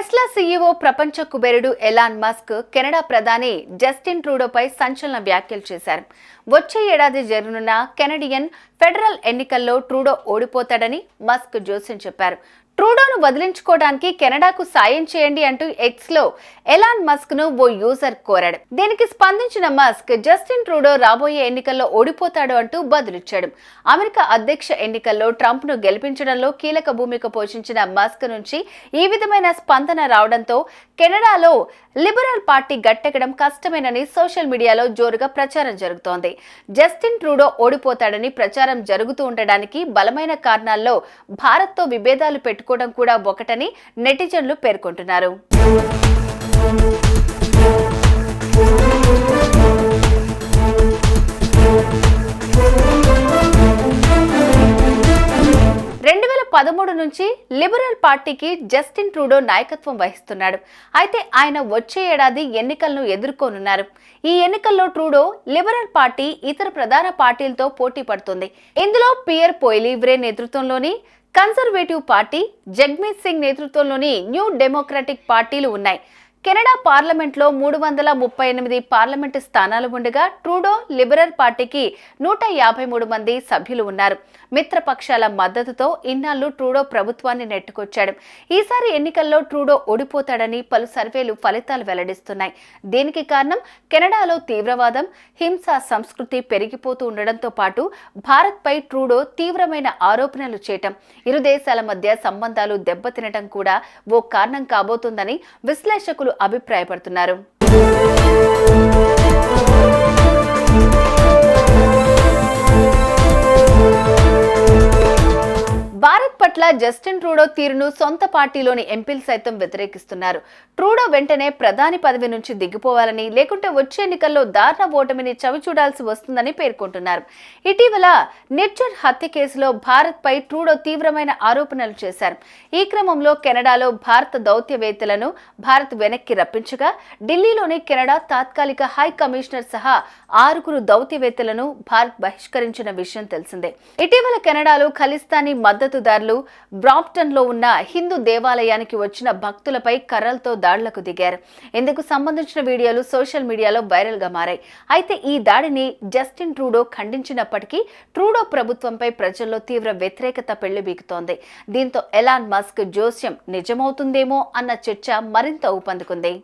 Tesla CEO ప్రపంచ కుబేరుడు Elon Musk Canada ప్రధాని జస్టిన్ ట్రూడోపై సంచలన వ్యాఖ్యలు చేశారు. వచ్చే ఏడాది జరగనున్న కెనడియన్ ఫెడరల్ ఎన్నికల్లో ట్రూడో ఓడిపోతాడని మస్క్ జోస్యం చెప్పారు. ట్రూడోను వదిలించుకోవడానికి కెనడాకు సాయం చేయండి అంటూ ఎక్స్ లో ఎలాన్ మస్క్ ను ఓ యూజర్ కోరాడు. దీనికి స్పందించిన మస్క్ జస్టిన్ ట్రూడో రాబోయే ఎన్నికల్లో ఓడిపోతాడు అంటూ బదులిచ్చాడు. అమెరికా అధ్యక్ష ఎన్నికల్లో ట్రంప్ ను గెలిపించడంలో కీలక భూమిక పోషించిన మస్క్ నుంచి ఈ విధమైన స్పందన రావడంతో కెనడాలో లిబరల్ పార్టీ గట్టెక్కడం కష్టమేనని సోషల్ మీడియాలో జోరుగా ప్రచారం జరుగుతోంది. జస్టిన్ ట్రూడో ఓడిపోతాడని ప్రచారం జరుగుతూ ఉండడానికి బలమైన కారణాల్లో భారత్తో విభేదాలు పెట్టుకోవడం కూడా ఒకటని నెటిజన్లు పేర్కొంటున్నారు. నుంచి లిబరల్ పార్టీకి జస్టిన్ ట్రూడో నాయకత్వం వహిస్తున్నాడు. అయితే ఆయన వచ్చే ఏడాది ఎన్నికలను ఎదుర్కోనున్నారు. ఈ ఎన్నికల్లో ట్రూడో లిబరల్ పార్టీ ఇతర ప్రధాన పార్టీలతో పోటీ పడుతుంది. ఇందులో పియర్ పోయిలీవ్రే నేతృత్వంలోని కన్సర్వేటివ్ పార్టీ, జగ్మీత్ సింగ్ నేతృత్వంలోని న్యూ డెమోక్రటిక్ పార్టీలు ఉన్నాయి. కెనడా పార్లమెంట్లో 338 పార్లమెంటు స్థానాలు ఉండగా ట్రూడో లిబరల్ పార్టీకి 153 మంది సభ్యులు ఉన్నారు. మిత్రపక్షాల మద్దతుతో ఇన్నాళ్లు ట్రూడో ప్రభుత్వాన్ని నెట్టుకొచ్చాడు. ఈసారి ఎన్నికల్లో ట్రూడో ఓడిపోతాడని పలు సర్వేలు ఫలితాలు వెల్లడిస్తున్నాయి. దీనికి కారణం కెనడాలో తీవ్రవాదం, హింసా సంస్కృతి పెరిగిపోతూ ఉండడంతో పాటు భారత్పై ట్రూడో తీవ్రమైన ఆరోపణలు చేయటం, ఇరు దేశాల మధ్య సంబంధాలు దెబ్బతినటం కూడా ఓ కారణం కాబోతోందని విశ్లేషకులు అభిప్రాయపడుతున్నారు. భారత్ పట్ల జస్టిన్ ట్రూడో తీరును సొంత పార్టీలోని ఎంపీలు సైతం వ్యతిరేకిస్తున్నారు. ట్రూడో వెంటనే ప్రధాని పదవి నుంచి దిగిపోవాలని, లేకుంటే వచ్చే ఎన్నికల్లో దారుణ ఓటమిని చవిచూడాల్సి వస్తుందని పేర్కొంటున్నారు. ఇటీవల నిర్జర్ హత్య కేసులో భారత్ పై ట్రూడో తీవ్రమైన ఆరోపణలు చేశారు. ఈ క్రమంలో కెనడాలో భారత దౌత్యవేత్తలను భారత్ వెనక్కి రప్పించగా, ఢిల్లీలోని కెనడా తాత్కాలిక హై కమిషనర్ సహా 6 దౌత్యవేత్తలను భారత్ బహిష్కరించిన విషయం తెలిసిందే. ఇటీవల కెనడాలో ఖలిస్తానీ మద్దతుదారులు బ్రాంప్టన్ లో ఉన్న హిందూ దేవాలయానికి వచ్చిన భక్తులపై కర్రలతో దాడులకు దిగారు. ఇందుకు సంబంధించిన వీడియోలు సోషల్ మీడియాలో వైరల్ గా మారాయి. అయితే ఈ దాడిని జస్టిన్ ట్రూడో ఖండించినప్పటికీ ట్రూడో ప్రభుత్వంపై ప్రజల్లో తీవ్ర వ్యతిరేకత పెళ్లిబీకుతోంది. దీంతో ఎలాన్ మస్క్ జోస్యం నిజమవుతుందేమో అన్న చర్చ మరింత ఊపందుకుంది.